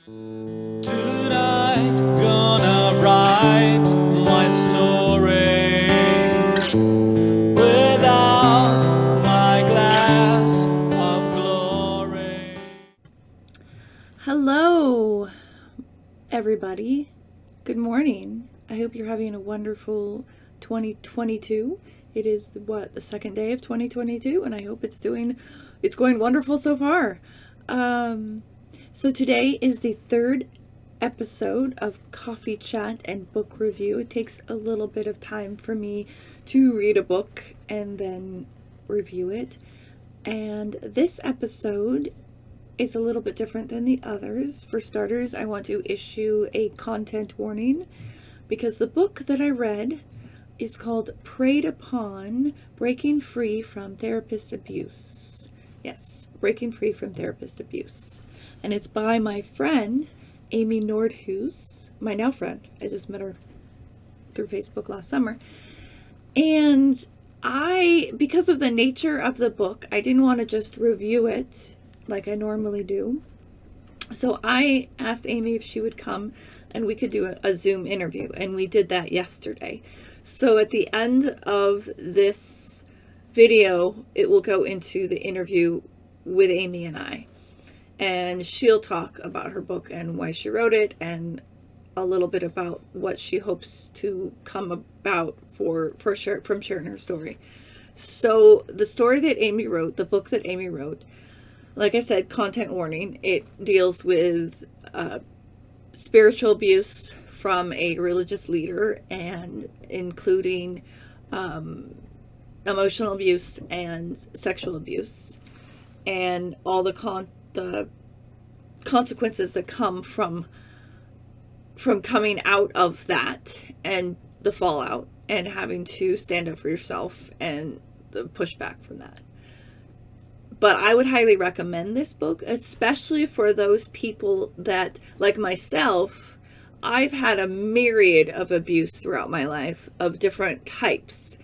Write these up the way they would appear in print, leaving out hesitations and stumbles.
Tonight, gonna write my story without my glass of glory. Hello, everybody. Good morning. I hope you're having a wonderful 2022. It is the second day of 2022, and I hope it's going wonderful so far. So today is the third episode of Coffee Chat and Book Review. It takes a little bit of time for me to read a book and then review it. And this episode is a little bit different than the others. For starters, I want to issue a content warning because the book that I read is called Preyed Upon: Breaking Free from Therapist Abuse. Yes, Breaking Free from Therapist Abuse. And it's by my friend, Amy Nordhues, my now friend. I just met her through Facebook last summer. And because of the nature of the book, I didn't want to just review it like I normally do. So I asked Amy if she would come and we could do a Zoom interview, and we did that yesterday. So at the end of this video, it will go into the interview with Amy and I. And she'll talk about her book and why she wrote it, and a little bit about what she hopes to come about from sharing her story. So the story that Amy wrote, the book that Amy wrote, like I said, content warning, it deals with spiritual abuse from a religious leader, and including emotional abuse and sexual abuse, and all the consequences that come from coming out of that, and the fallout, and having to stand up for yourself, and the pushback from that. But I would highly recommend this book, especially for those people that, like myself, I've had a myriad of abuse throughout my life of different types.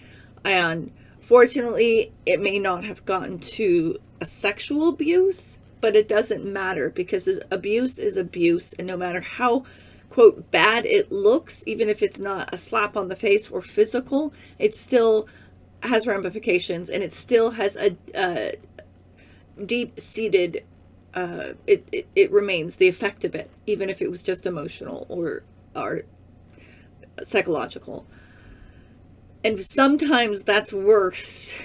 And fortunately, it may not have gotten to a sexual abuse, but it doesn't matter, because abuse is abuse. And no matter how, quote, bad it looks, even if it's not a slap on the face or physical, it still has ramifications, and it still has a deep-seated, it remains, the effect of it, even if it was just emotional or psychological. And sometimes that's worse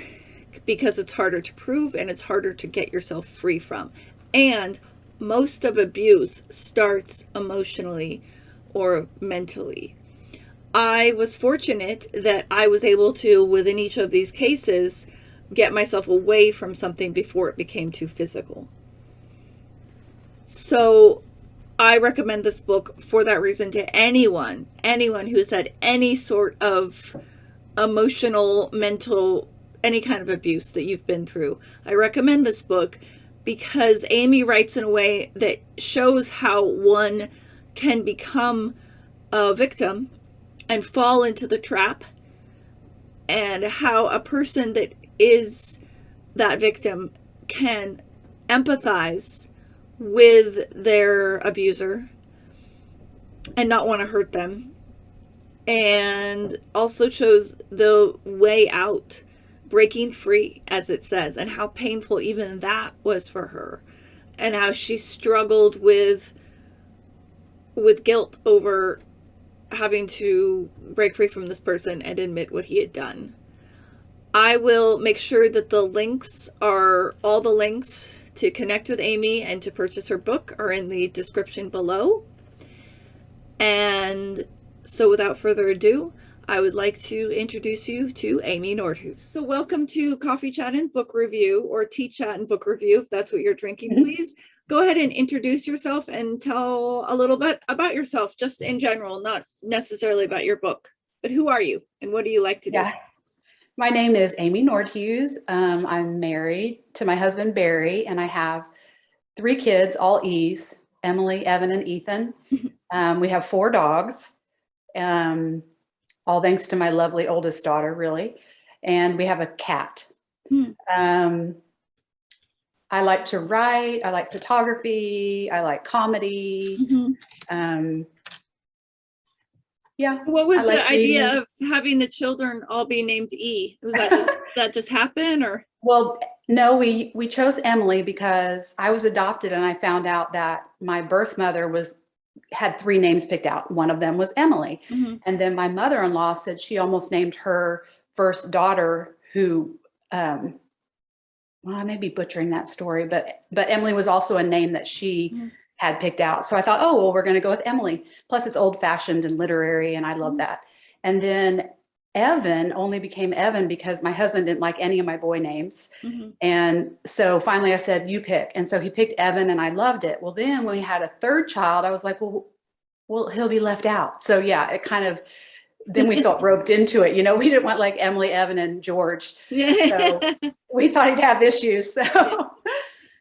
because it's harder to prove and it's harder to get yourself free from. And most of abuse starts emotionally or mentally. I was fortunate that I was able to, within each of these cases, get myself away from something before it became too physical. So I recommend this book for that reason to anyone who's had any sort of emotional, mental, any kind of abuse that you've been through. I recommend this book because Amy writes in a way that shows how one can become a victim and fall into the trap, and how a person that is that victim can empathize with their abuser and not want to hurt them, and also shows the way out, breaking free, as it says, and how painful even that was for her, and how she struggled with guilt over having to break free from this person and admit what he had done. I will make sure that all the links to connect with Amy and to purchase her book are in the description below. And so without further ado, I would like to introduce you to Amy Nordhues. So welcome to Coffee Chat and Book Review, or Tea Chat and Book Review, if that's what you're drinking. Please go ahead and introduce yourself and tell a little bit about yourself, just in general, not necessarily about your book. But who are you and what do you like to do? Yeah. My name is Amy Nordhues. I'm married to my husband, Barry, and I have 3 kids, all E's, Emily, Evan, and Ethan. We have 4 dogs, all thanks to my lovely oldest daughter, really. And we have a cat. I like to write. I like photography. I like comedy. Yeah, So what I was the like reading. idea of having the children all be named E? Was that just happen, or? Well, no, we chose Emily because I was adopted and I found out that my birth mother had 3 names picked out. One of them was Emily. And then my mother-in-law said she almost named her first daughter, who well, I may be butchering that story, but Emily was also a name that she had picked out. So I thought, oh, well, we're going to go with Emily. Plus it's old fashioned and literary, and I love that. And then Evan only became Evan because my husband didn't like any of my boy names. And so finally I said, you pick. And so he picked Evan, and I loved it. Well, then when we had a 3rd child, I was like, well, he'll be left out. So yeah, it kind of, then we felt roped into it. You know, we didn't want like Emily, Evan, and George. So we thought he'd have issues. So, so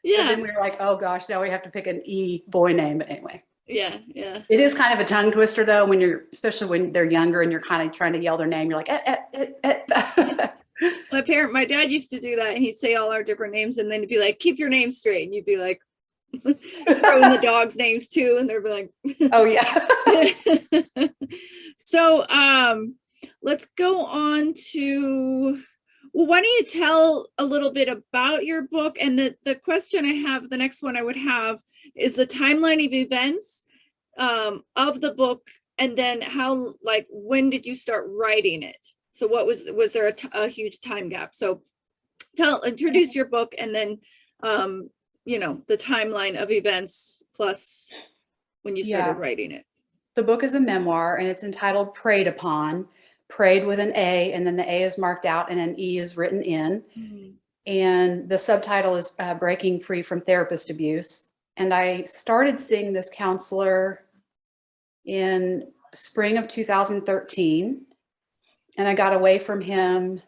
then we were like, oh gosh, now we have to pick an E boy name. But anyway. Yeah. It is kind of a tongue twister though, especially when they're younger and you're kind of trying to yell their name. You're like, My dad used to do that, and he'd say all our different names, and then he'd be like, keep your name straight. And you'd be like, throwing the dogs' names too, and they'd be like, oh yeah. So let's go on to, well, why don't you tell a little bit about your book? And the question I have, the next one I would have, is the timeline of events of the book, and then how, like, when did you start writing it? So what was there a huge time gap? So introduce your book, and then you know, the timeline of events plus when you started writing it. The book is a memoir, and it's entitled Preyed Upon, prayed with an A, and then the A is marked out and an E is written in. And the subtitle is Breaking Free from Therapist Abuse. And I started seeing this counselor in spring of 2013, and I got away from him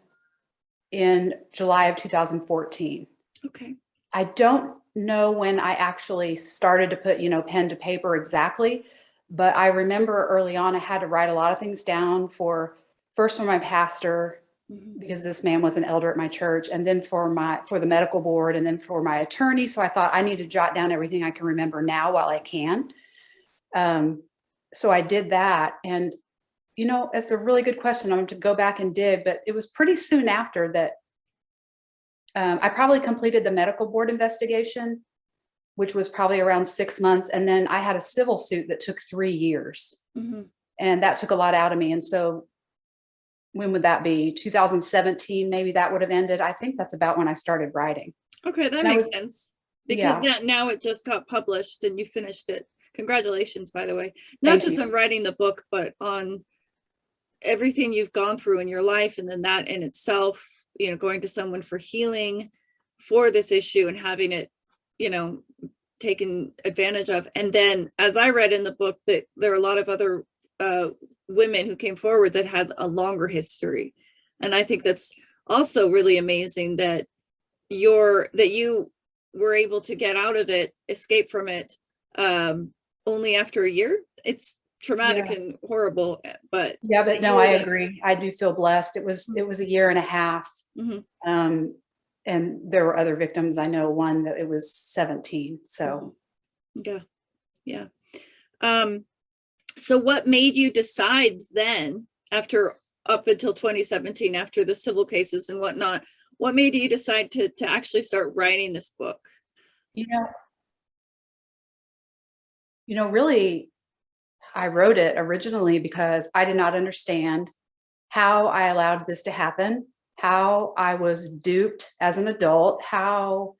in July of 2014. Okay. I don't know when I actually started to put, pen to paper exactly, but I remember early on I had to write a lot of things down first for my pastor, because this man was an elder at my church, and then for the medical board, and then for my attorney. So I thought I need to jot down everything I can remember now while I can. So I did that. And, it's a really good question. I'm going to go back and dig, but it was pretty soon after that I probably completed the medical board investigation, which was probably around 6 months. And then I had a civil suit that took 3 years. And that took a lot out of me. And so when would that be? 2017, maybe that would have ended. I think that's about when I started writing. Okay, that makes sense. Because now it just got published and you finished it. Congratulations, by the way. Not just on writing the book, but on everything you've gone through in your life. And then that in itself, going to someone for healing for this issue and having it, taken advantage of. And then, as I read in the book, that there are a lot of other women who came forward that had a longer history. And I think that's also really amazing that you were able to get out of it, escape from it, only after a year. It's traumatic and horrible, but no, I agree. I do feel blessed. It was a year and a half. And there were other victims. I know one that it was 17. So yeah. So what made you decide then, up until 2017, after the civil cases and whatnot, what made you decide to actually start writing this book? Really, I wrote it originally because I did not understand how I allowed this to happen, how I was duped as an adult, how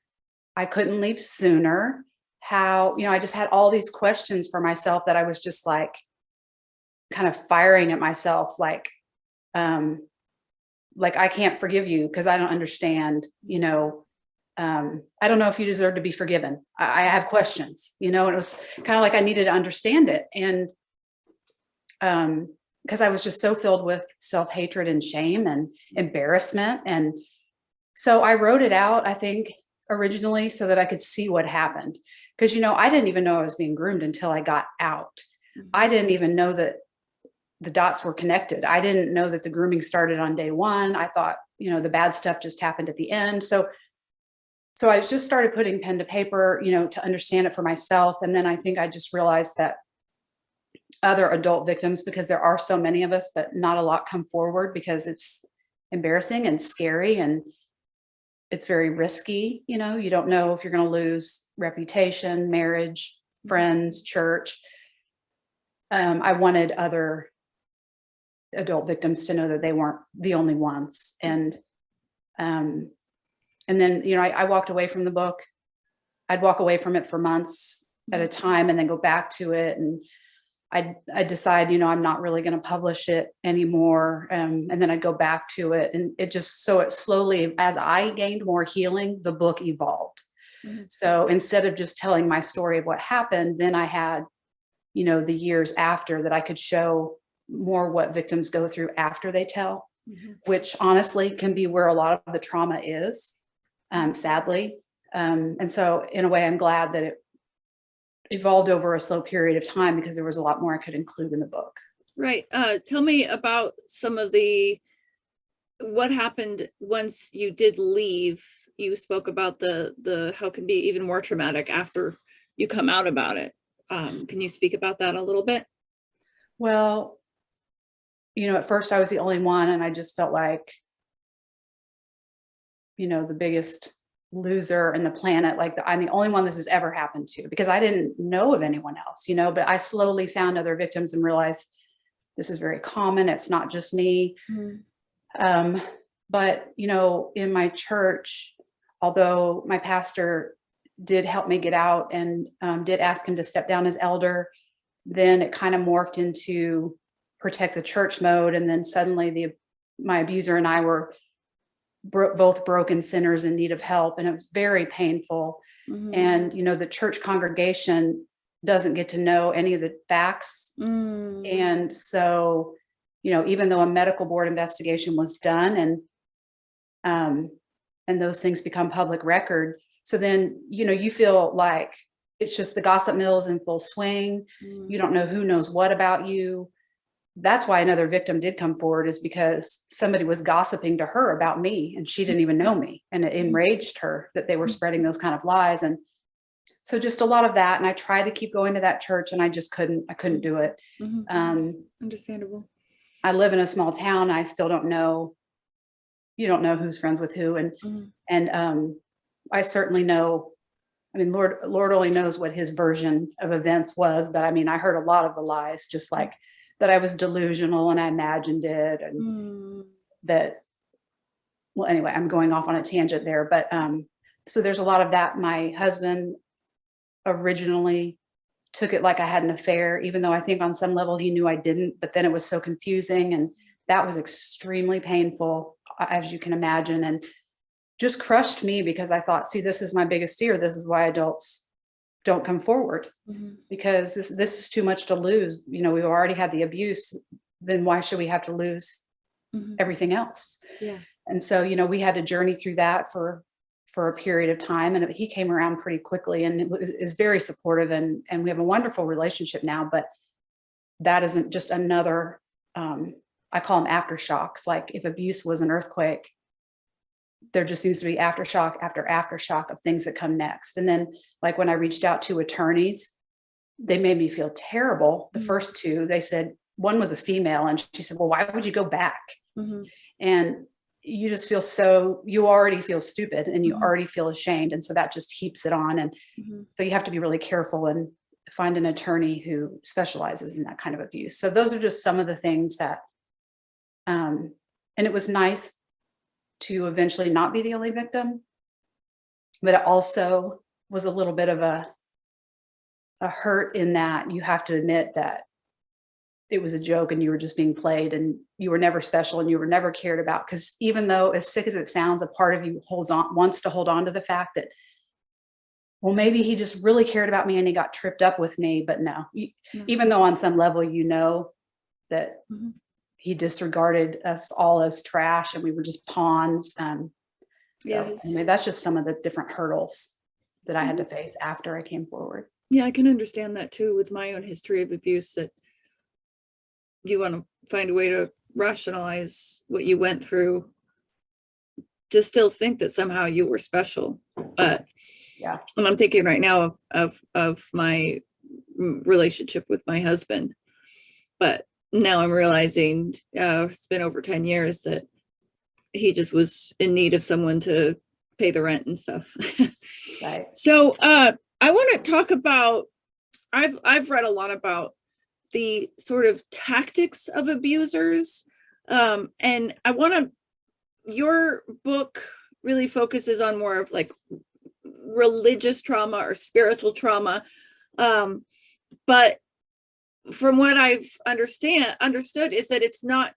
I couldn't leave sooner, how, I just had all these questions for myself that I was just like kind of firing at myself, like I can't forgive you because I don't understand, I don't know if you deserve to be forgiven. I have questions, and it was kind of like I needed to understand it. And because I was just so filled with self-hatred and shame and embarrassment. And so I wrote it out, I think, originally so that I could see what happened. Because, I didn't even know I was being groomed until I got out. I didn't even know that the dots were connected. I didn't know that the grooming started on day one. I thought, the bad stuff just happened at the end. So so I just started putting pen to paper, to understand it for myself. And then I think I just realized that other adult victims, because there are so many of us, but not a lot come forward because it's embarrassing and scary and it's very risky. You don't know if you're going to lose reputation, marriage, friends, church. I wanted other adult victims to know that they weren't the only ones. And then, I walked away from the book. I'd walk away from it for months at a time and then go back to it. And I decide, I'm not really going to publish it anymore. And then I'd go back to it. And it slowly, as I gained more healing, the book evolved. So instead of just telling my story of what happened, then I had, the years after that I could show more what victims go through after they tell, which honestly can be where a lot of the trauma is, sadly. And so in a way, I'm glad that it evolved over a slow period of time because there was a lot more I could include in the book. Right. Tell me about some of what happened once you did leave. You spoke about the how it can be even more traumatic after you come out about it. Can you speak about that a little bit? Well, at first I was the only one and I just felt like, the biggest loser in the planet. Like I'm the only one this has ever happened to because I didn't know of anyone else, but I slowly found other victims and realized this is very common. It's not just me. But, in my church, although my pastor did help me get out and did ask him to step down as elder, then it kind of morphed into protect the church mode. And then suddenly my abuser and I were both broken sinners in need of help. And it was very painful. And, the church congregation doesn't get to know any of the facts. And so, even though a medical board investigation was done and those things become public record. So then, you feel like it's just the gossip mill is in full swing. You don't know who knows what about you. That's why another victim did come forward, is because somebody was gossiping to her about me and she didn't even know me. And it enraged her that they were spreading those kind of lies. And so just a lot of that. And I tried to keep going to that church and I just couldn't do it. Understandable. I live in a small town. I still don't know. You don't know who's friends with who. And I certainly know, Lord only knows what his version of events was. But I heard a lot of the lies, just like that I was delusional and I imagined it and that, well, anyway, I'm going off on a tangent there, but so there's a lot of that. My husband originally took it like I had an affair, even though I think on some level he knew I didn't, but then it was so confusing and that was extremely painful, as you can imagine, and just crushed me because I thought, see, this is my biggest fear. This is why adults don't come forward because this is too much to lose. We've already had the abuse. Then why should we have to lose everything else? Yeah. And so, we had to journey through that for a period of time, and he came around pretty quickly and is very supportive and we have a wonderful relationship now, but that isn't just another, I call them aftershocks. Like if abuse was an earthquake, there just seems to be aftershock after aftershock of things that come next. And then like when I reached out to attorneys, they made me feel terrible. The first two, they said, one was a female and she said, well, why would you go back? And you just feel you already feel stupid and you already feel ashamed. And so that just heaps it on. And so you have to be really careful and find an attorney who specializes in that kind of abuse. So those are just some of the things that, and it was nice to eventually not be the only victim, but it also was a little bit of a hurt in that you have to admit that it was a joke and you were just being played and you were never special and you were never cared about. Because even though, as sick as it sounds, a part of you wants to hold on to the fact that, well, maybe he just really cared about me and he got tripped up with me. But no, even though on some level, that he disregarded us all as trash and we were just pawns. So anyway, that's just some of the different hurdles that I had to face after I came forward. Yeah, I can understand that too with my own history of abuse, that you want to find a way to rationalize what you went through to still think that somehow you were special. But Yeah. and I'm thinking right now of my relationship with my husband. But now I'm realizing it's been over 10 years that he just was in need of someone to pay the rent and stuff. Right. So I want to talk about, I've read a lot about the sort of tactics of abusers. And I want to, your book really focuses on more of like religious trauma or spiritual trauma. But from what I've understood is that it's not,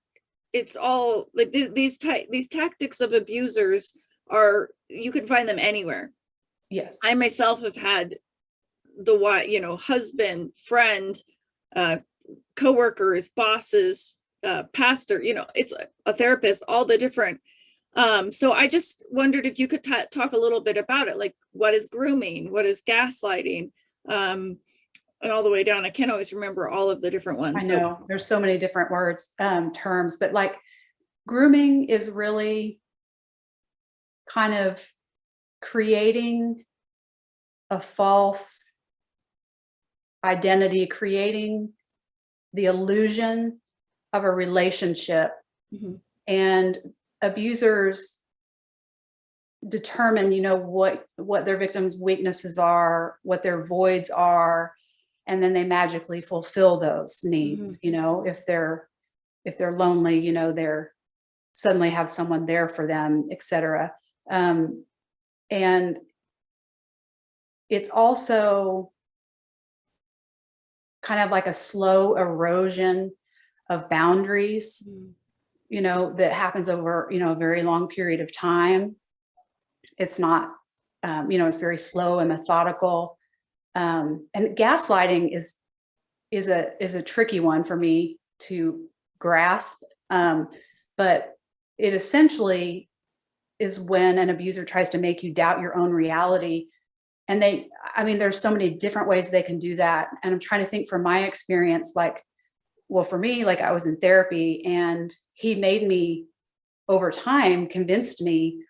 it's all like these tactics of abusers are, you can find them anywhere. Yes. I myself have had husband, friend, coworkers, bosses, pastor, it's a therapist, all the different. So I just wondered if you could talk a little bit about it, like what is grooming, what is gaslighting, and all the way down. I can't always remember all of the different ones. I know there's so many different words, terms, but like grooming is really kind of creating a false identity, creating the illusion of a relationship. Mm-hmm. And abusers determine, what their victims' weaknesses are, what their voids are, and then they magically fulfill those needs. Mm-hmm. If they're lonely, they're suddenly have someone there for them, etc. And it's also kind of like a slow erosion of boundaries, that happens over, a very long period of time. It's not, it's very slow and methodical. And gaslighting is a tricky one for me to grasp. But it essentially is when an abuser tries to make you doubt your own reality. And there's so many different ways they can do that. And I'm trying to think from my experience, for me, I was in therapy and he made me, over time, convinced me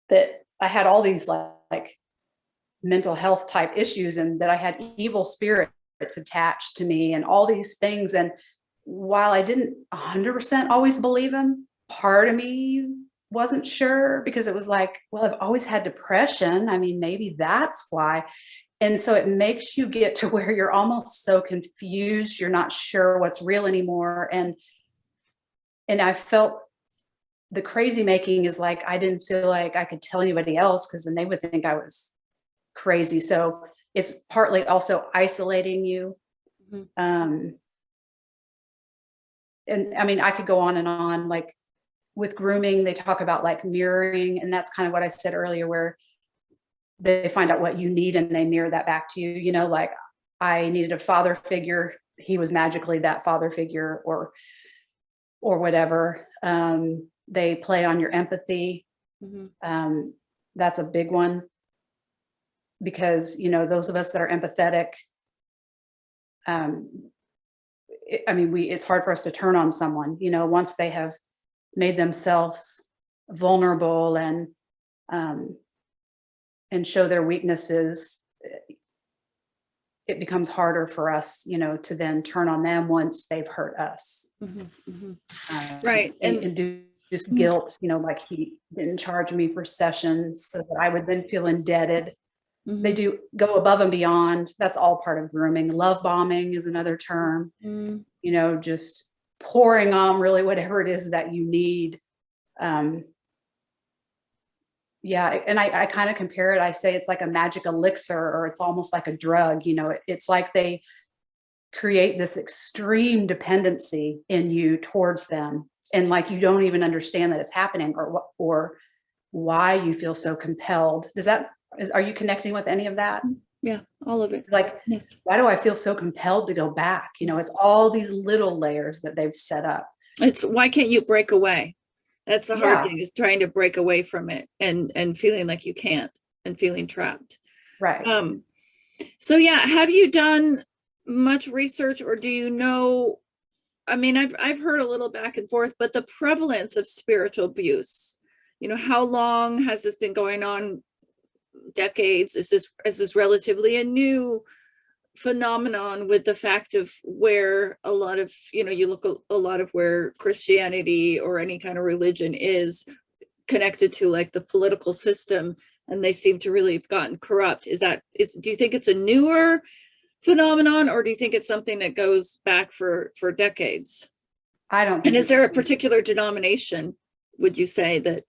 that I had all these like mental health type issues and that I had evil spirits attached to me and all these things. And while I didn't 100% always believe him, part of me wasn't sure, because it was like, well, I've always had depression. Maybe that's why. And so it makes you get to where you're almost so confused. You're not sure what's real anymore. And I felt the crazy making is like, I didn't feel like I could tell anybody else, because then they would think I was crazy. So it's partly also isolating you. Mm-hmm. And I could go on and on. Like with grooming, they talk about like mirroring, and that's kind of what I said earlier, where they find out what you need and they mirror that back to you. Like I needed a father figure, he was magically that father figure, or whatever. They play on your empathy. Mm-hmm. That's a big one, because those of us that are empathetic, it's hard for us to turn on someone, once they have made themselves vulnerable and show their weaknesses. It becomes harder for us, to then turn on them once they've hurt us. Mm-hmm. Mm-hmm. Right. And do just guilt, like he didn't charge me for sessions, so that I would then feel indebted. Mm-hmm. They do go above and beyond. That's all part of grooming. Love bombing is another term. Mm-hmm. Just pouring on really whatever it is that you need. Yeah. And I kind of compare it. I say it's like a magic elixir, or it's almost like a drug. It's like they create this extreme dependency in you towards them. And like, you don't even understand that it's happening, or why you feel so compelled. Are you connecting with any of that? Yeah, all of it. Like, yes. Why do I feel so compelled to go back? It's all these little layers that they've set up. It's why can't you break away? That's the hard thing, is trying to break away from it and feeling like you can't, and feeling trapped. Right. So yeah, have you done much research, or do you know? I've heard a little back and forth, but the prevalence of spiritual abuse, how long has this been going on decades? Is this relatively a new phenomenon, with the fact of where a lot of, you look a lot of where Christianity or any kind of religion is connected to, like, the political system, and they seem to really have gotten corrupt? Do you think it's a newer phenomenon, or do you think it's something that goes back for decades? I don't think And is it's there a particular denomination, would you say, that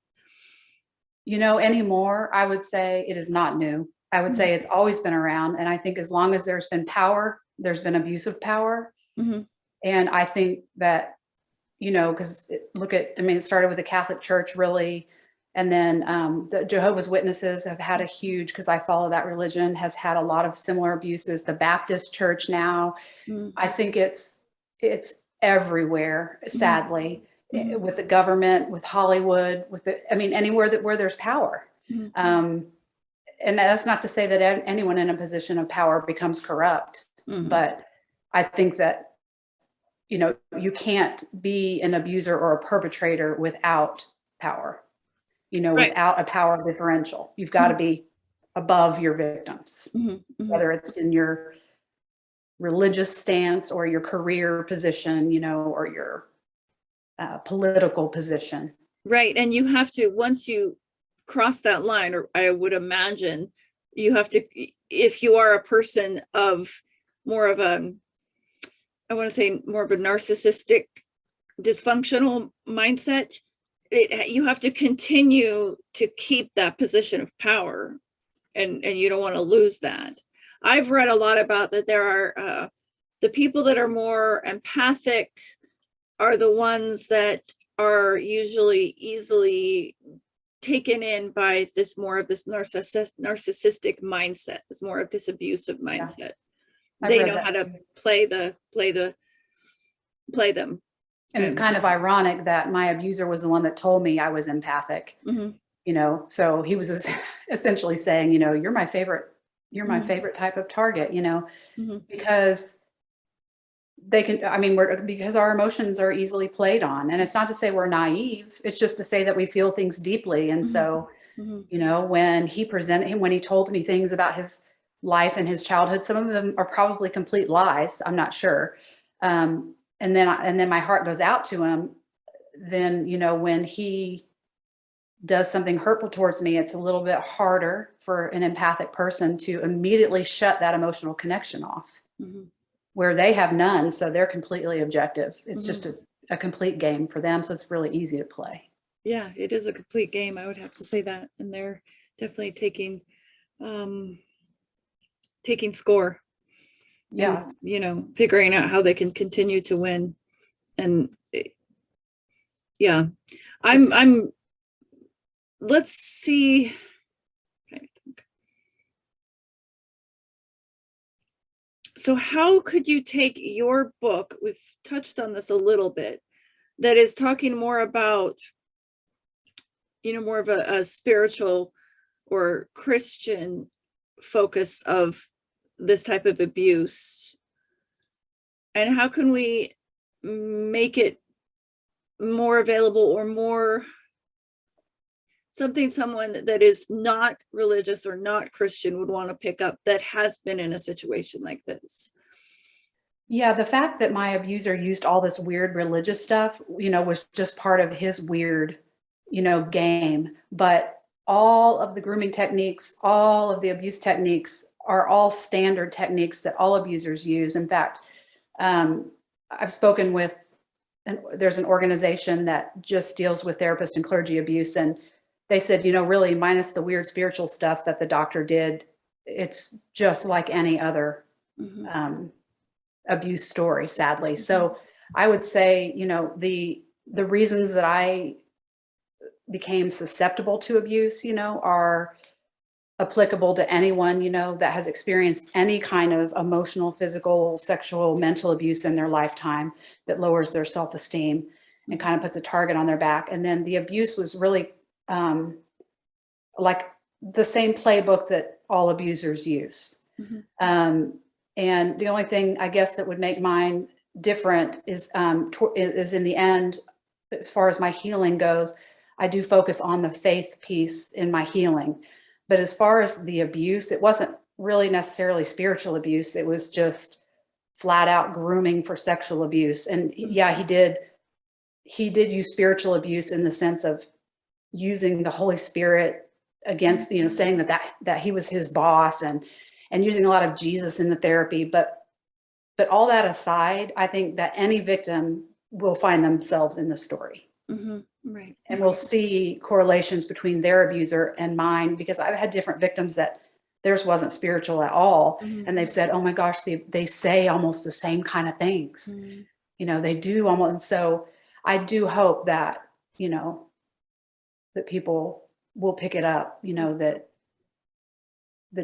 anymore? I would say it is not new. I would say it's always been around. And I think as long as there's been power, there's been abuse of power. Mm-hmm. And I think that, because it started with the Catholic Church, really. And then the Jehovah's Witnesses have had a huge, because I follow that religion, has had a lot of similar abuses. The Baptist Church now, I think it's everywhere, sadly, with the government, with Hollywood, anywhere where there's power. And that's not to say that anyone in a position of power becomes corrupt, but I think that, you can't be an abuser or a perpetrator without power, Right. without a power differential. You've got to be above your victims, whether it's in your religious stance or your career position, or your political position. Right. And you have to, once you cross that line, or I would imagine you have to, if you are a person of more of a, I want to say more of a narcissistic, dysfunctional mindset, you have to continue to keep that position of power, and you don't want to lose that. I've read a lot about that. There are the people that are more empathic are the ones that are usually easily taken in by this more of this narcissistic mindset, this more of this abusive mindset. They know how to play them. And it's kind of ironic that my abuser was the one that told me I was empathic. So he was essentially saying, you're my favorite type of target, because they can, because our emotions are easily played on. And it's not to say we're naive. It's just to say that we feel things deeply. And so, when he told me things about his life and his childhood, some of them are probably complete lies. I'm not sure. And then my heart goes out to him. Then, when he does something hurtful towards me, it's a little bit harder for an empathic person to immediately shut that emotional connection off, where they have none. So they're completely objective. It's just a complete game for them. So it's really easy to play. Yeah, it is a complete game. I would have to say that. And they're definitely taking score. Yeah. And, figuring out how they can continue to win. And let's see. So how could you take your book, we've touched on this a little bit, that is talking more about, more of a spiritual or Christian focus of this type of abuse, and how can we make it more available, or more something someone that is not religious or not Christian would want to pick up, that has been in a situation like this? Yeah, the fact that my abuser used all this weird religious stuff, was just part of his weird, game. But all of the grooming techniques, all of the abuse techniques are all standard techniques that all abusers use. In fact, I've spoken with, and there's an organization that just deals with therapist and clergy abuse. And they said, really, minus the weird spiritual stuff that the doctor did, it's just like any other abuse story, sadly. So I would say, the reasons that I became susceptible to abuse, are applicable to anyone, that has experienced any kind of emotional, physical, sexual, mental abuse in their lifetime that lowers their self-esteem and kind of puts a target on their back. And then the abuse was really like the same playbook that all abusers use. And the only thing I guess that would make mine different is in the end, as far as my healing goes, I do focus on the faith piece in my healing. But as far as the abuse, it wasn't really necessarily spiritual abuse. It was just flat out grooming for sexual abuse. And yeah, he did use spiritual abuse in the sense of using the Holy Spirit against, saying that he was his boss, and using a lot of Jesus in the therapy. But all that aside, I think that any victim will find themselves in the story. Right. And we'll see correlations between their abuser and mine, because I've had different victims that theirs wasn't spiritual at all. And they've said, oh my gosh, they say almost the same kind of things. They do almost. So I do hope that, that people will pick it up, that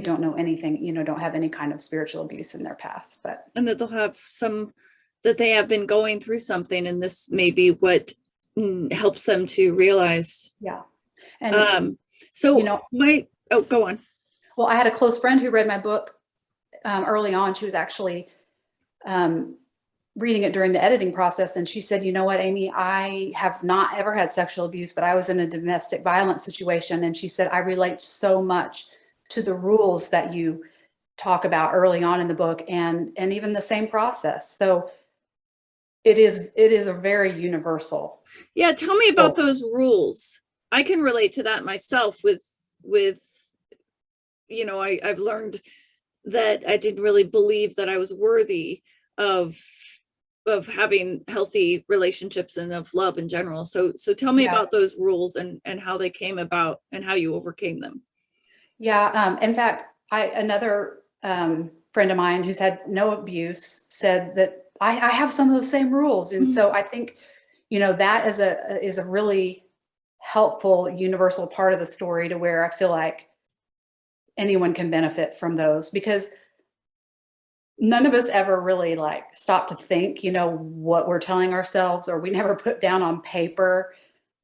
don't know anything, don't have any kind of spiritual abuse in their past. And that they'll have that they have been going through something, and this may be what helps them to realize. Yeah. And go on. Well, I had a close friend who read my book early on. She was actually reading it during the editing process. And she said, you know what, Amy, I have not ever had sexual abuse, but I was in a domestic violence situation. And she said, I relate so much to the rules that you talk about early on in the book, and even the same process. So it is a very universal. Yeah. Tell me about those rules. I can relate to that myself with, I've learned that I didn't really believe that I was worthy of having healthy relationships and of love in general. So tell me about those rules and how they came about and how you overcame them. Yeah. In fact, another friend of mine who's had no abuse said that I have some of those same rules. And so I think, that is a really helpful universal part of the story, to where I feel like anyone can benefit from those, because none of us ever really stop to think, what we're telling ourselves, or we never put down on paper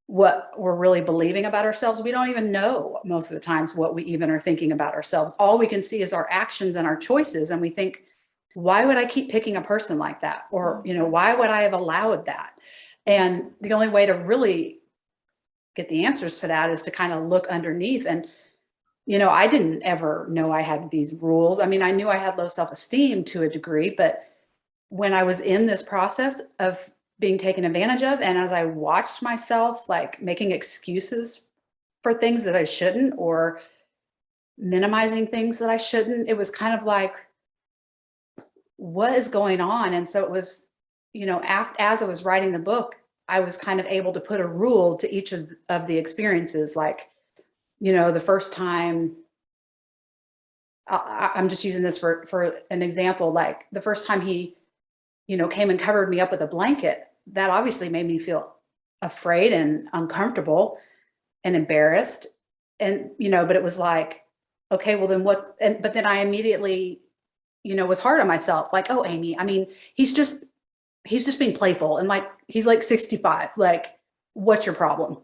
what we're really believing about ourselves. We don't even know most of the times what we even are thinking about ourselves. All we can see is our actions and our choices. And we think, why would I keep picking a person like that? Or, why would I have allowed that? And the only way to really get the answers to that is to kind of look underneath. And, I didn't ever know I had these rules. I mean, I knew I had low self-esteem to a degree, but when I was in this process of being taken advantage of, and as I watched myself making excuses for things that I shouldn't, or minimizing things that I shouldn't, it was kind of like, what is going on? And so it was, as I was writing the book, I was kind of able to put a rule to each of the experiences. The first time, I'm just using this for an example, the first time he, came and covered me up with a blanket, that obviously made me feel afraid and uncomfortable and embarrassed. And, but it was okay, well then what? But then I immediately, was hard on myself. Oh, Amy, I mean, he's just being playful, and he's 65. What's your problem?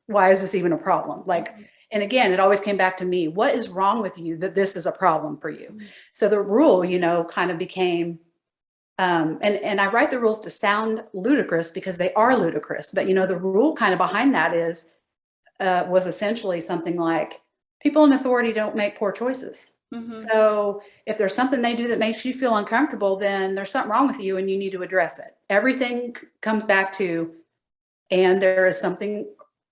Why is this even a problem? And again, it always came back to me. What is wrong with you that this is a problem for you? So the rule, kind of became, and I write the rules to sound ludicrous because they are ludicrous. But, the rule kind of behind that was essentially something like, people in authority don't make poor choices. So if there's something they do that makes you feel uncomfortable, then there's something wrong with you and you need to address it. Everything comes back to, and there is something,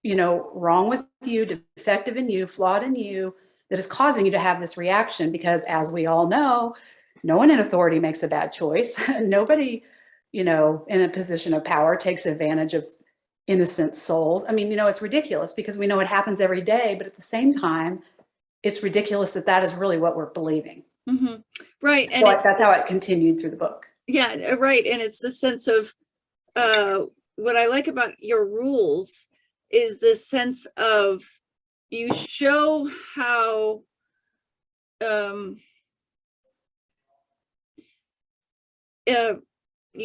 wrong with you, defective in you, flawed in you, that is causing you to have this reaction. Because as we all know, no one in authority makes a bad choice. Nobody, in a position of power takes advantage of innocent souls. I mean, it's ridiculous because we know it happens every day, but at the same time, it's ridiculous that is really what we're believing. Right. So and that's how it continued through the book. Yeah, right. And it's the sense of, what I like about your rules is this sense of, you show how, you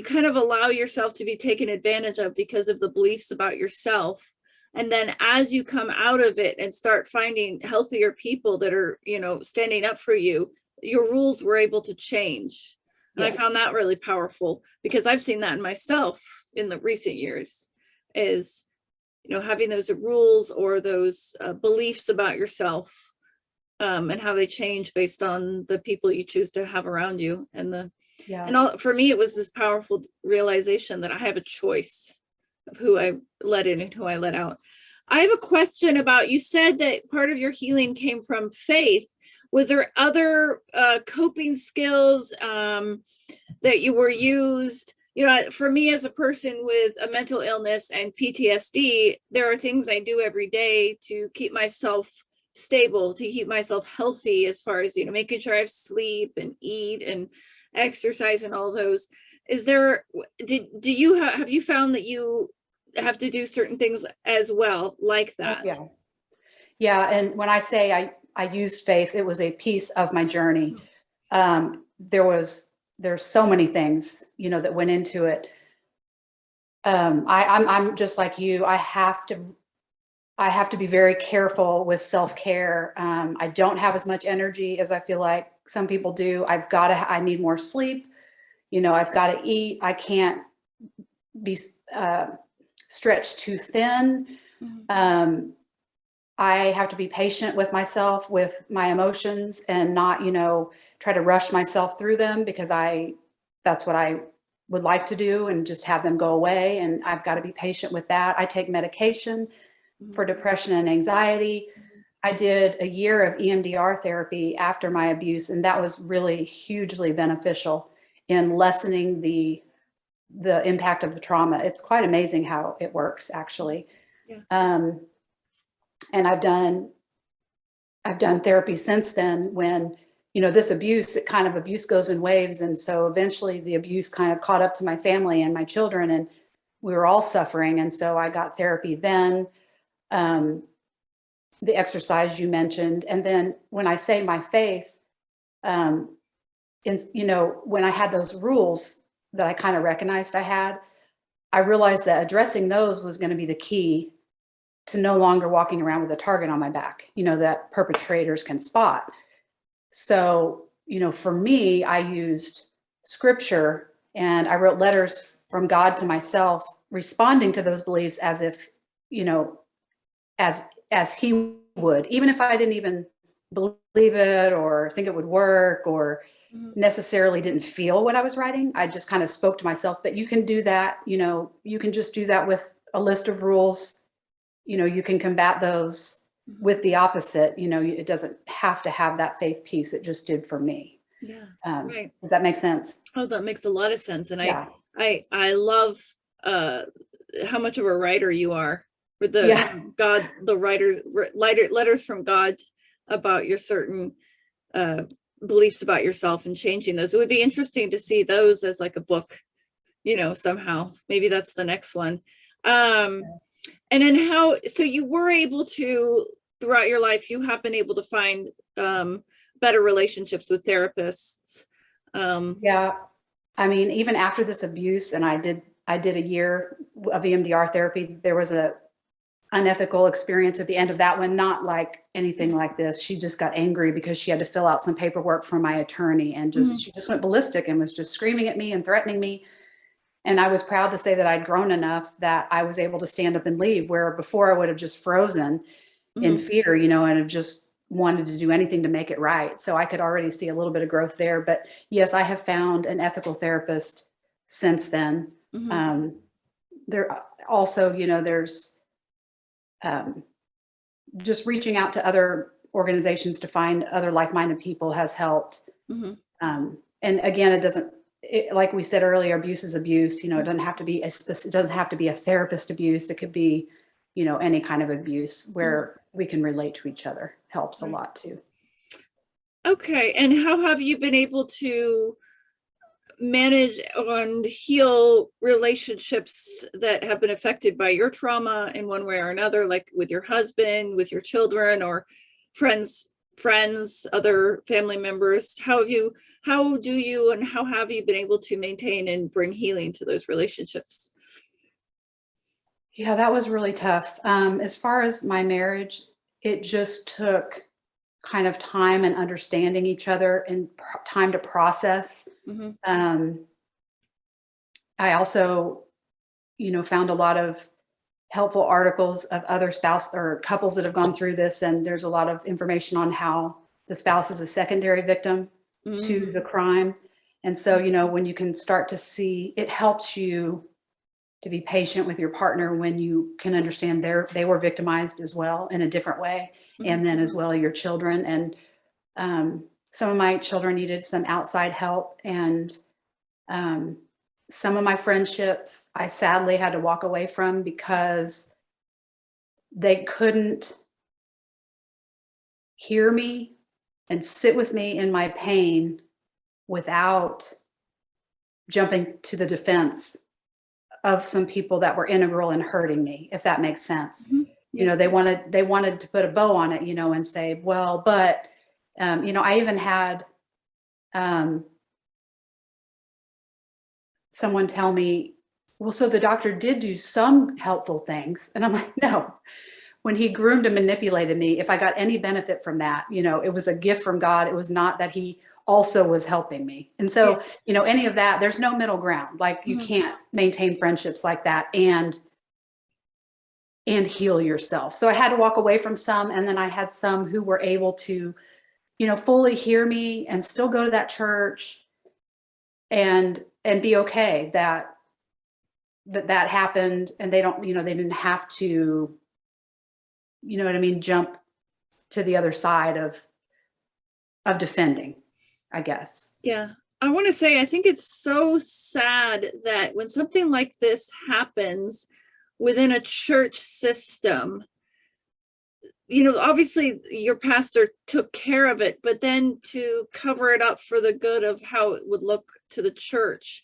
kind of allow yourself to be taken advantage of because of the beliefs about yourself. And then as you come out of it and start finding healthier people that are, standing up for you, your rules were able to change. And yes. I found that really powerful because I've seen that in myself in the recent years, is, having those rules or those beliefs about yourself and how they change based on the people you choose to have around you. And Yeah. all, for me, it was this powerful realization that I have a choice of who I let in and who I let out. I have a question about, you said that part of your healing came from faith. Was there other coping skills that you were used? You know, for me as a person with a mental illness and PTSD, there are things I do every day to keep myself stable, to keep myself healthy, as far as, you know, making sure I have sleep and eat and exercise and all those. Is there, do you have you found that you have to do certain things as well like that? Yeah. Yeah. And when I say I used faith, it was a piece of my journey. There's so many things, you know, that went into it. I'm just like you. I have to be very careful with self-care. I don't have as much energy as I feel like some people do. I need more sleep. You know, I've got to eat. I can't be stretched too thin. I have to be patient with myself, with my emotions, and not, you know, try to rush myself through them, because that's what I would like to do, and just have them go away. And I've got to be patient with that. I take medication for depression and anxiety. I did a year of EMDR therapy after my abuse, and that was really hugely beneficial in lessening the impact of the trauma. It's quite amazing how it works, actually. Yeah. And I've done therapy since then, when, you know, this abuse goes in waves. And so eventually the abuse kind of caught up to my family and my children, and we were all suffering. And so I got therapy then, the exercise you mentioned. And then when I say my faith, you know, when I had those rules that I kind of recognized I realized that addressing those was going to be the key to no longer walking around with a target on my back, you know, that perpetrators can spot. So, you know, for me, I used scripture, and I wrote letters from God to myself, responding to those beliefs as if, you know, as he would, even if I didn't even believe it or think it would work, or necessarily didn't feel what I was writing. I just kind of spoke to myself. But you can do that, you know, you can just do that with a list of rules. You know, you can combat those with the opposite. You know, it doesn't have to have that faith piece. It just did for me. Yeah. Right. Does that make sense? Oh, that makes a lot of sense. And yeah. I love how much of a writer you are, with the God, the letters from God about your certain beliefs about yourself, and changing those. It would be interesting to see those as like a book, you know, somehow. Maybe that's the next one. And then so you were able to, throughout your life, you have been able to find better relationships with therapists. Yeah. I mean, even after this abuse, and I did a year of EMDR therapy, there was a unethical experience at the end of that one, not like anything like this. She just got angry because she had to fill out some paperwork for my attorney, and she just went ballistic and was just screaming at me and threatening me. And I was proud to say that I'd grown enough that I was able to stand up and leave, where before I would have just frozen in fear, you know, and have just wanted to do anything to make it right. So I could already see a little bit of growth there. But yes, I have found an ethical therapist since then. There also, you know, there's just reaching out to other organizations to find other like-minded people has helped. And again, like we said earlier, abuse is abuse. You know, it doesn't have to be it doesn't have to be a therapist abuse. It could be, you know, any kind of abuse where we can relate to each other. Helps a lot too. Okay. And how have you been able to manage and heal relationships that have been affected by your trauma in one way or another, like with your husband, with your children, or friends, other family members? How do you and how have you been able to maintain and bring healing to those relationships? Yeah, that was really tough. As far as my marriage, it just took kind of time and understanding each other, and time to process. I also, you know, found a lot of helpful articles of other spouse or couples that have gone through this, and there's a lot of information on how the spouse is a secondary victim to the crime. And so, you know, when you can start to see, it helps you to be patient with your partner when you can understand they were victimized as well in a different way. And then as well, your children. And some of my children needed some outside help. And some of my friendships, I sadly had to walk away from because they couldn't hear me and sit with me in my pain without jumping to the defense of some people that were integral in hurting me, if that makes sense. Yes. You know, they wanted to put a bow on it, you know, and say, well, but, you know, I even had someone tell me, well, so the doctor did do some helpful things. And I'm like, no, when he groomed and manipulated me, if I got any benefit from that, you know, it was a gift from God. It was not that he also was helping me. And so, you know, any of that, there's no middle ground. Like you can't maintain friendships like that and heal yourself. So I had to walk away from some. And then I had some who were able to, you know, fully hear me and still go to that church and be okay that happened. And they don't, you know, they didn't have to, you know what I mean, jump to the other side of defending, I guess. Yeah. I want to say, I think it's so sad that when something like this happens within a church system, you know, obviously your pastor took care of it, but then to cover it up for the good of how it would look to the church,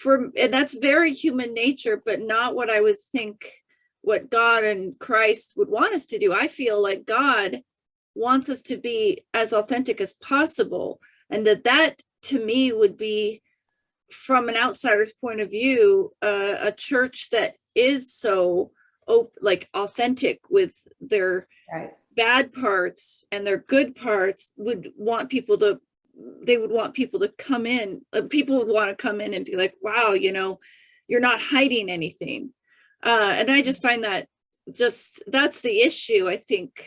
and that's very human nature, but not what I would think what God and Christ would want us to do. I feel like God wants us to be as authentic as possible. And that to me would be, from an outsider's point of view, a church that is so like authentic with their bad parts and their good parts would want people to, they would want people to come in. People would want to come in and be like, wow, you know, you're not hiding anything. And I just find that that's the issue, I think,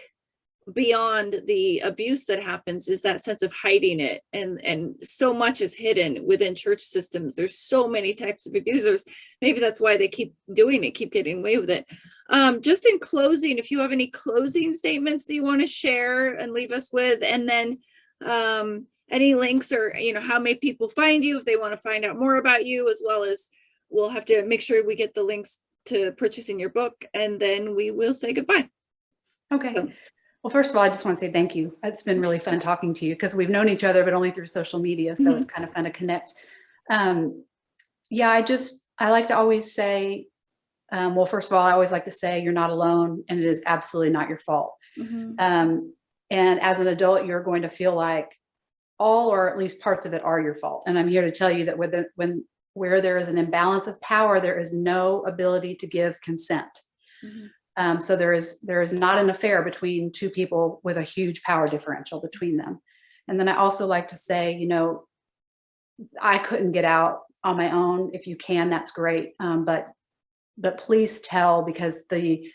beyond the abuse that happens, is that sense of hiding it. And so much is hidden within church systems. There's so many types of abusers. Maybe that's why they keep doing it, keep getting away with it. Just in closing, if you have any closing statements that you want to share and leave us with, and then any links, or, you know, how may people find you if they want to find out more about you, as well as we'll have to make sure we get the links to purchasing your book, and then we will say goodbye. Okay. Well, first of all, I just want to say thank you. It's been really fun talking to you, because we've known each other, but only through social media. So it's kind of fun to connect. Yeah, I like to always say, well, first of all, I always like to say you're not alone, and it is absolutely not your fault. And as an adult, you're going to feel like all, or at least parts of it, are your fault. And I'm here to tell you that where there is an imbalance of power, there is no ability to give consent. So there is not an affair between two people with a huge power differential between them. And then I also like to say, you know, I couldn't get out on my own. If you can, that's great. But please tell, because the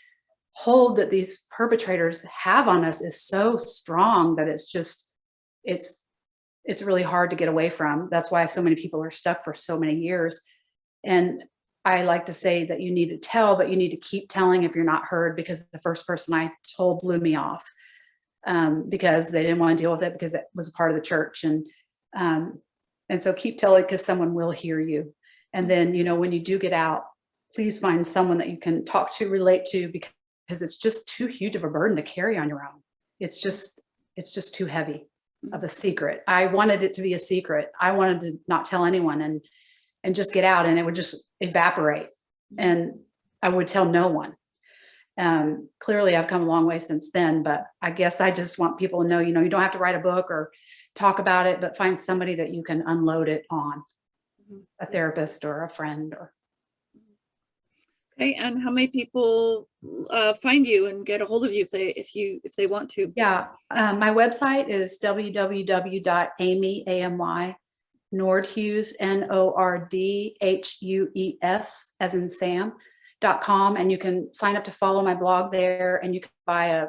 hold that these perpetrators have on us is so strong that it's really hard to get away from. That's why so many people are stuck for so many years. And I like to say that you need to tell, but you need to keep telling if you're not heard, because the first person I told blew me off because they didn't want to deal with it, because it was a part of the church. And so keep telling, because someone will hear you. And then, you know, when you do get out, please find someone that you can talk to, relate to, because it's just too huge of a burden to carry on your own. It's just too heavy of a secret. I wanted it to be a secret. I wanted to not tell anyone and just get out, and it would just evaporate, and I would tell no one. Clearly I've come a long way since then, but I guess I just want people to know, you know, you don't have to write a book or talk about it, but find somebody that you can unload it on, a therapist or a friend. Or okay. And how many people find you and get a hold of you if they want to? Yeah, my website is www.amy Nordhues, Nordhues, as in Sam.com, and you can sign up to follow my blog there, and you can buy a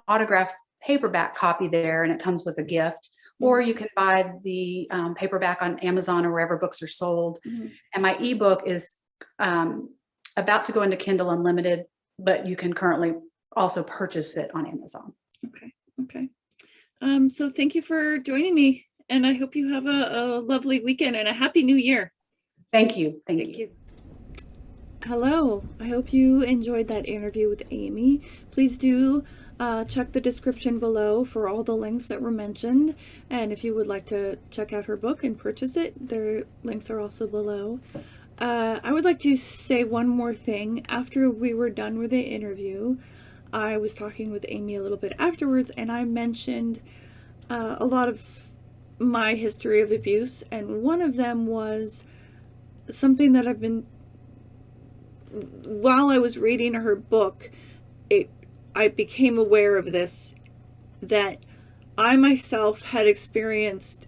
autograph paperback copy there, and it comes with a gift. Or you can buy the paperback on Amazon or wherever books are sold. And my ebook is about to go into Kindle Unlimited, but you can currently also purchase it on Amazon. Okay. So thank you for joining me, and I hope you have a lovely weekend and a happy new year. Thank you. Thank you. Hello. I hope you enjoyed that interview with Amy. Please do check the description below for all the links that were mentioned. And if you would like to check out her book and purchase it, their links are also below. I would like to say one more thing. After we were done with the interview, I was talking with Amy a little bit afterwards, and I mentioned a lot of my history of abuse. And one of them was something that I've been, while I was reading her book, I became aware of this, that I myself had experienced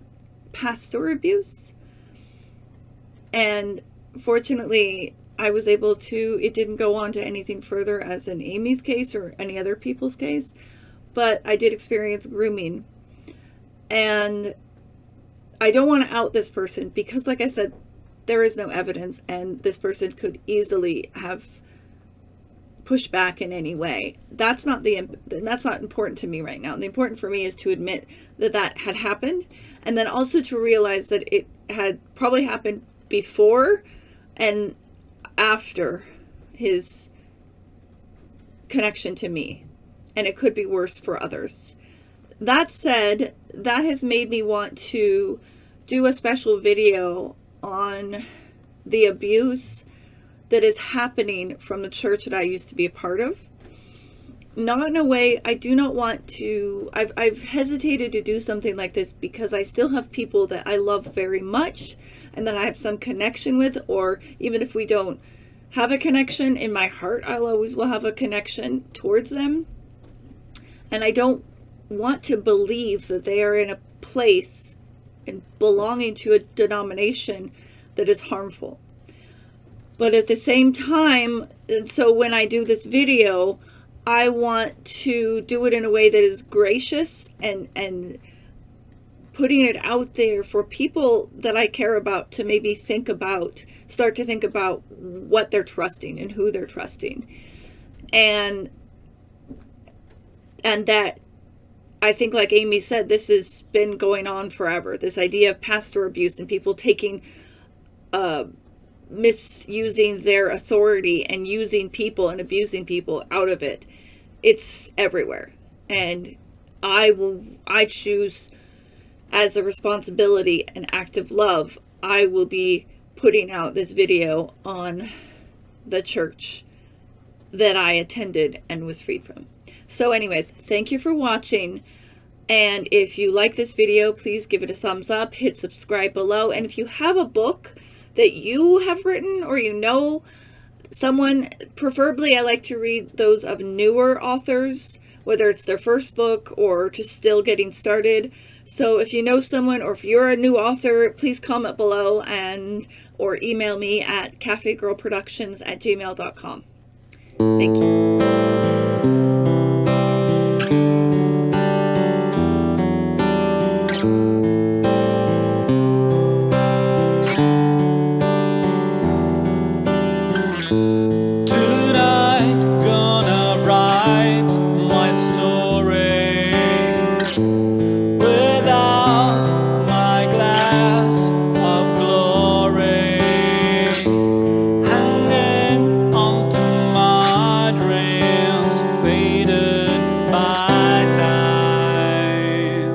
pastor abuse. And fortunately, I was able to, it didn't go on to anything further as in Amy's case or any other people's case, but I did experience grooming. And I don't want to out this person because, like I said, there is no evidence, and this person could easily have pushed back in any way. That's not important to me right now. The important for me is to admit that that had happened, and then also to realize that it had probably happened before and after his connection to me, and it could be worse for others. That said, that has made me want to do a special video on the abuse that is happening from the church that I used to be a part of. Not in a way, I do not want to, I've hesitated to do something like this because I still have people that I love very much and that I have some connection with, or even if we don't have a connection, in my heart, I'll always will have a connection towards them. And I don't want to believe that they are in a place and belonging to a denomination that is harmful. But at the same time, and so when I do this video, I want to do it in a way that is gracious and putting it out there for people that I care about to maybe start to think about what they're trusting and who they're trusting. And that, I think, like Amy said, this has been going on forever. This idea of pastor abuse and people taking, misusing their authority and using people and abusing people out of it. It's everywhere. And I choose, as a responsibility, an act of love, I will be putting out this video on the church that I attended and was freed from. So anyways, thank you for watching. And if you like this video, please give it a thumbs up, hit subscribe below. And if you have a book that you have written, or you know someone, preferably I like to read those of newer authors, whether it's their first book or just still getting started. So if you know someone, or if you're a new author, please comment below or email me at cafegirlproductions@gmail.com. Thank you. Tonight, gonna write my story without my glass of glory hanging onto my dreams, faded by time.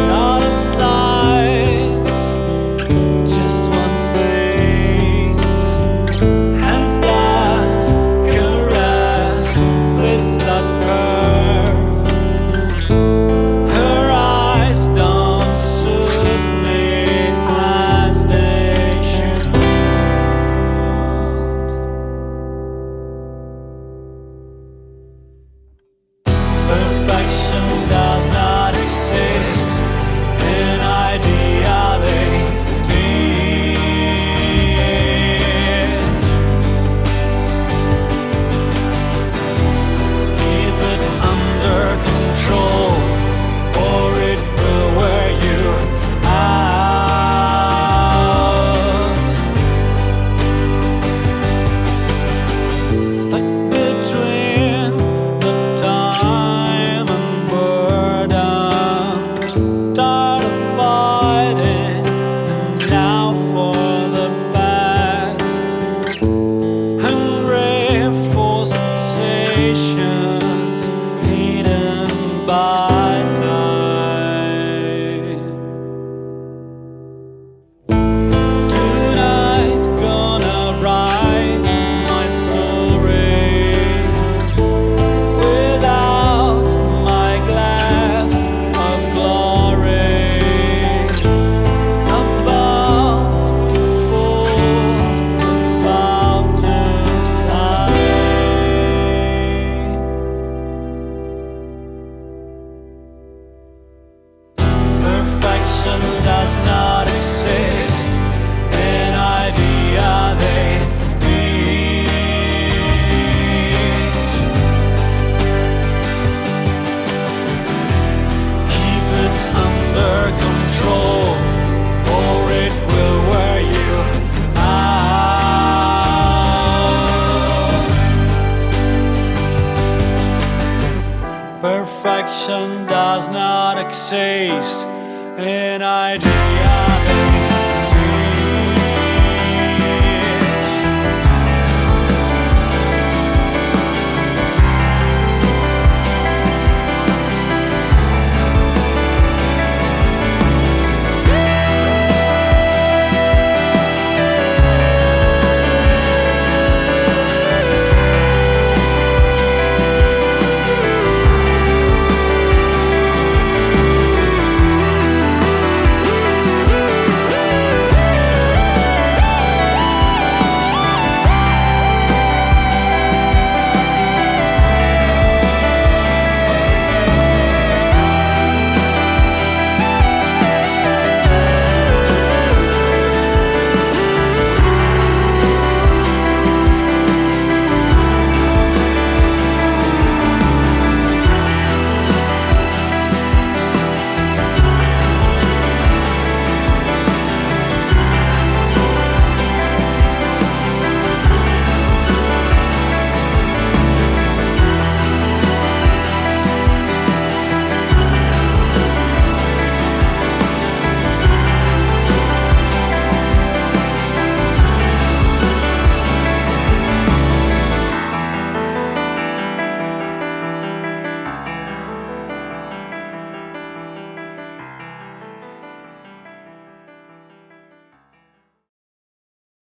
Out of sight, person does not exist. An idea